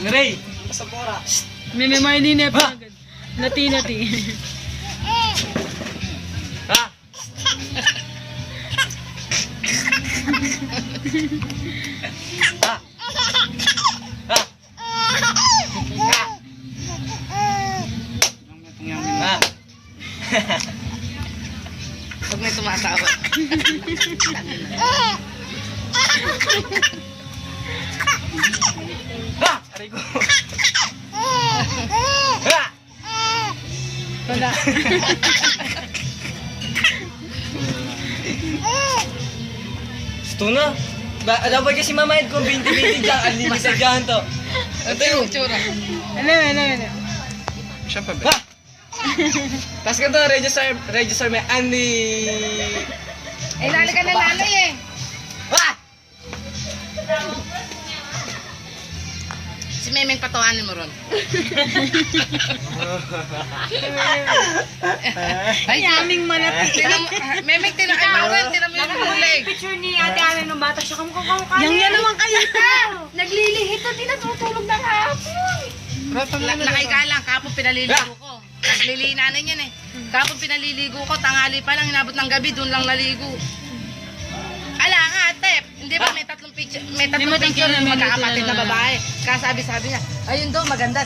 Ray! Pasapora. May Marlene pa agad. Nati. Ha? Ha? Ha? Ha? Pag may tumatawa. Ha? Aray ko. Ha? Wala. Gusto na. Dapat kasi mamayad kung 20-20 dyan. Unlimited dyan to. Ito yung tsura. Ano. Siya pa Ha? Tapos ka to, register may Andy. Eh, nali ka na nanay eh. Ha? Si Memeng patawanin mo ron. Ay, Yaming malati. Memeng, tinakay mo rin. Tinakay mo yung hulig. Picture ni Ate Ana nung bata siya, kamukha ka. Yang yan naman kayo pa. Naglilihit at di natutulog na hapon. Nakaiga lang, kapon pinaliligo ko. Naglilinanan yan eh. Kapon pinaliligo ko, tanghali pa lang, inabot ng gabi, doon lang naligo. Ala nga, Tep, hindi ba may tatlong picture May na picture na may magkakapatid na picture na- babae. Kasabi-sabi niya, ayun daw, maganda.